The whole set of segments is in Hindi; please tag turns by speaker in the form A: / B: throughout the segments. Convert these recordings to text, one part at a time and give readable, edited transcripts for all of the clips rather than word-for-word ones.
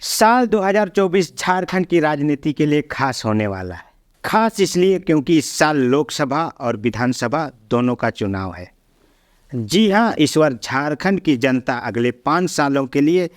A: साल 2024 झारखंड की राजनीति के लिए खास होने वाला है। खास इसलिए क्योंकि इस साल लोकसभा और विधानसभा दोनों का चुनाव है। जी हाँ, इस बार झारखंड की जनता अगले 5 सालों के लिए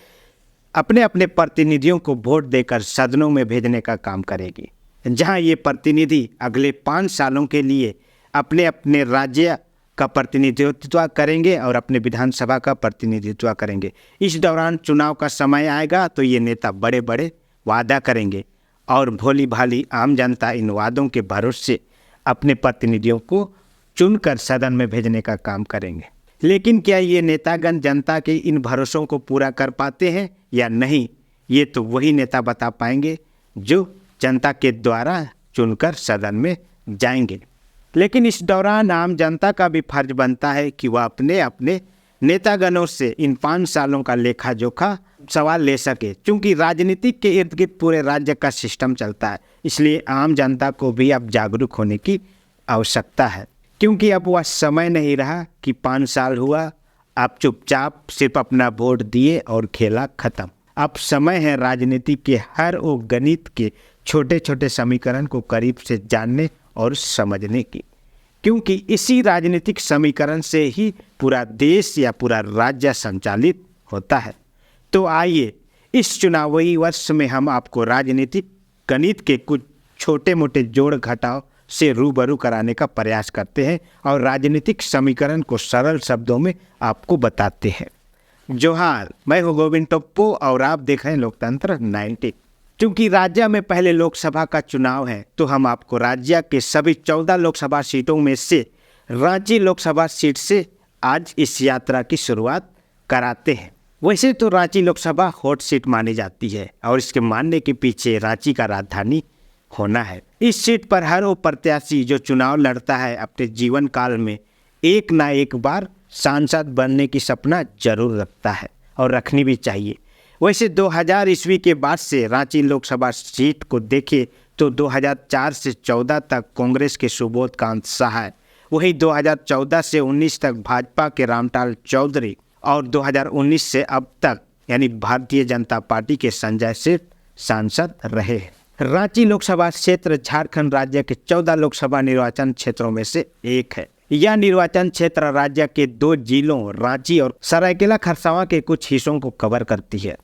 A: अपने अपने प्रतिनिधियों को वोट देकर सदनों में भेजने का काम करेगी, जहां ये प्रतिनिधि अगले 5 सालों के लिए अपने अपने राज्य का प्रतिनिधित्व करेंगे और अपने विधानसभा का प्रतिनिधित्व करेंगे। इस दौरान चुनाव का समय आएगा तो ये नेता बड़े बड़े वादा करेंगे और भोली भाली आम जनता इन वादों के भरोसे अपने प्रतिनिधियों को चुनकर सदन में भेजने का काम करेंगे। लेकिन क्या ये नेतागण जनता के इन भरोसों को पूरा कर पाते हैं या नहीं, ये तो वही नेता बता पाएंगे जो जनता के द्वारा चुनकर सदन में जाएंगे। लेकिन इस दौरान आम जनता का भी फर्ज बनता है कि वह अपने अपने नेतागणों से इन 5 सालों का लेखा जोखा सवाल ले सके। चूँकि राजनीति के इर्द गिर्द पूरे राज्य का सिस्टम चलता है, इसलिए आम जनता को भी अब जागरूक होने की आवश्यकता है। क्योंकि अब वह समय नहीं रहा कि 5 साल हुआ, आप चुपचाप सिर्फ अपना वोट दिए और खेला खत्म। अब समय है राजनीति के हर वो गणित के छोटे छोटे समीकरण को करीब से जानने और समझने की, क्योंकि इसी राजनीतिक समीकरण से ही पूरा देश या पूरा राज्य संचालित होता है। तो आइए इस चुनावी वर्ष में हम आपको राजनीतिक गणित के कुछ छोटे मोटे जोड़ घटाव से रूबरू कराने का प्रयास करते हैं और राजनीतिक समीकरण को सरल शब्दों में आपको बताते हैं। जोहार, मैं हूँ गोविंद टोप्पो और आप देख रहे हैं लोकतंत्र 90। क्योंकि राज्य में पहले लोकसभा का चुनाव है तो हम आपको राज्य के सभी 14 लोकसभा सीटों में से रांची लोकसभा सीट से आज इस यात्रा की शुरुआत कराते हैं। वैसे तो रांची लोकसभा हॉट सीट मानी जाती है और इसके मानने के पीछे रांची का राजधानी होना है। इस सीट पर हर वो प्रत्याशी जो चुनाव लड़ता है अपने जीवन काल में एक ना एक बार सांसद बनने की सपना जरूर रखता है और रखनी भी चाहिए। वैसे 2000 ईस्वी के बाद से रांची लोकसभा सीट को देखें तो 2004 से 14 तक कांग्रेस के सुबोध कांत सहाय, वही 2014 से 19 तक भाजपा के रामलाल चौधरी और 2019 से अब तक यानी भारतीय जनता पार्टी के संजय सेठ सांसद रहे हैं। रांची लोकसभा क्षेत्र झारखंड राज्य के 14 लोकसभा निर्वाचन क्षेत्रों में से एक है। यह निर्वाचन क्षेत्र राज्य के 2 जिलों रांची और सरायकेला खरसावां के कुछ हिस्सों को कवर करती है।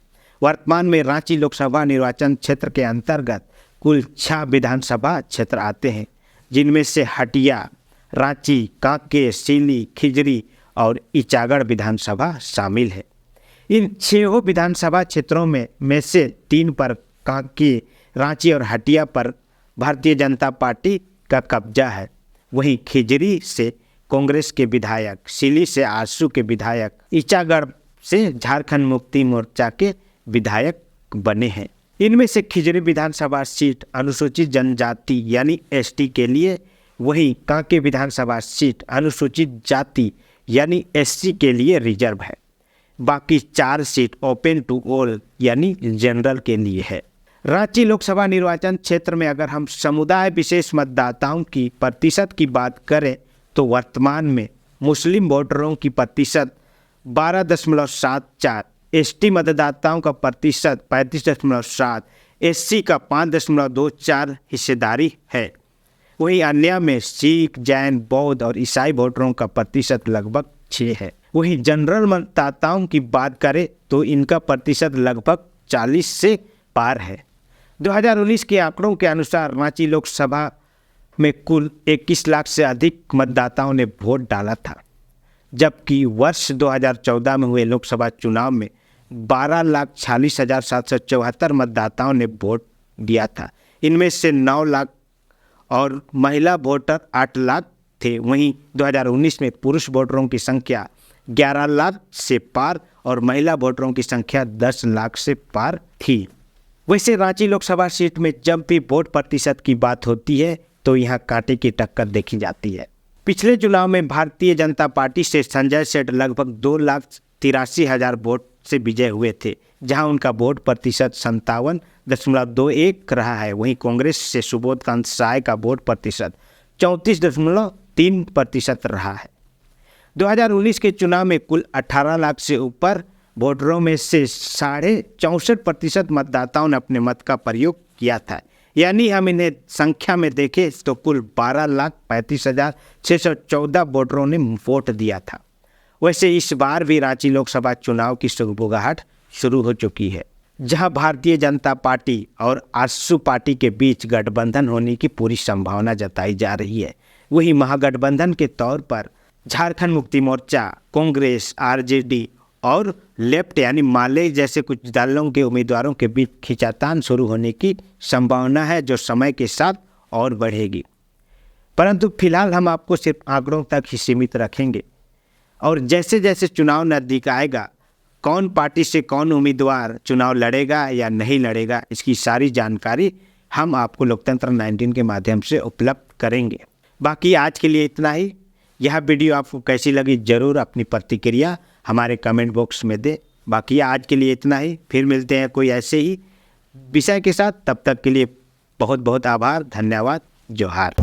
A: वर्तमान में रांची लोकसभा निर्वाचन क्षेत्र के अंतर्गत कुल 6 विधानसभा क्षेत्र आते हैं, जिनमें से हटिया, रांची, कांके, सीली, खिजरी और इचागढ़ विधानसभा शामिल है। इन 6 विधानसभा क्षेत्रों में से 3 पर कांके, रांची और हटिया पर भारतीय जनता पार्टी का कब्जा है। वहीं खिजरी से कांग्रेस के विधायक, सीली से आजसू के विधायक, इचागढ़ से झारखंड मुक्ति मोर्चा के विधायक बने हैं। इनमें से खिजरी विधानसभा सीट अनुसूचित जनजाति यानी एसटी के लिए, वहीं कांके विधानसभा सीट अनुसूचित जाति यानी एससी के लिए रिजर्व है। बाकी 4 सीट ओपन टू ऑल यानी जनरल के लिए है। रांची लोकसभा निर्वाचन क्षेत्र में अगर हम समुदाय विशेष मतदाताओं की प्रतिशत की बात करें तो वर्तमान में मुस्लिम वोटरों की प्रतिशत 12.74, एसटी मतदाताओं का प्रतिशत 35.7, एससी का 5.24 हिस्सेदारी है। वहीं अन्य में सिख, जैन, बौद्ध और ईसाई वोटरों का प्रतिशत लगभग 6 है। वहीं जनरल मतदाताओं की बात करें तो इनका प्रतिशत लगभग 40 से पार है। 2019 के आंकड़ों के अनुसार रांची लोकसभा में कुल 21 लाख से अधिक मतदाताओं ने वोट डाला था, जबकि वर्ष 2014 में हुए लोकसभा चुनाव में 12,46,774 मतदाताओं ने वोट दिया था। इनमें से 9 लाख और महिला वोटर 8 लाख थे। वहीं 2019 में पुरुष वोटरों की संख्या 11 लाख से पार और महिला वोटरों की संख्या 10 लाख से पार थी। वैसे रांची लोकसभा सीट में जब भी वोट प्रतिशत की बात होती है तो यहाँ कांटे की टक्कर देखी जाती है। पिछले चुनाव में भारतीय जनता पार्टी से संजय सेठ लगभग 2,83,000 वोट से विजय हुए थे, जहां उनका वोट प्रतिशत 57.21 रहा है। वहीं कांग्रेस से सुबोध कांत सहाय का वोट प्रतिशत 34.3% रहा है। 2019 के चुनाव में कुल 18 लाख से ऊपर वोटरों में से 64.64% मतदाताओं ने अपने मत का प्रयोग किया था। यानी हम इन्हें संख्या में देखें तो कुल 12,35,614 वोटरों ने वोट दिया था। वैसे इस बार भी रांची लोकसभा चुनाव की सुगबुगाहट शुरू हो चुकी है, जहां भारतीय जनता पार्टी और आजसू पार्टी के बीच गठबंधन होने की पूरी संभावना जताई जा रही है। वही महागठबंधन के तौर पर झारखंड मुक्ति मोर्चा, कांग्रेस, आरजेडी और लेफ्ट यानी माले जैसे कुछ दलों के उम्मीदवारों के बीच खींचातान शुरू होने की संभावना है, जो समय के साथ और बढ़ेगी। परंतु फिलहाल हम आपको सिर्फ आंकड़ों तक ही सीमित रखेंगे और जैसे जैसे चुनाव नज़दीक आएगा, कौन पार्टी से कौन उम्मीदवार चुनाव लड़ेगा या नहीं लड़ेगा, इसकी सारी जानकारी हम आपको लोकतंत्र 19 के माध्यम से उपलब्ध करेंगे। बाकी आज के लिए इतना ही। यह वीडियो आपको कैसी लगी ज़रूर अपनी प्रतिक्रिया हमारे कमेंट बॉक्स में दें। बाकी आज के लिए इतना ही, फिर मिलते हैं कोई ऐसे ही विषय के साथ। तब तक के लिए बहुत बहुत आभार, धन्यवाद, जोहार।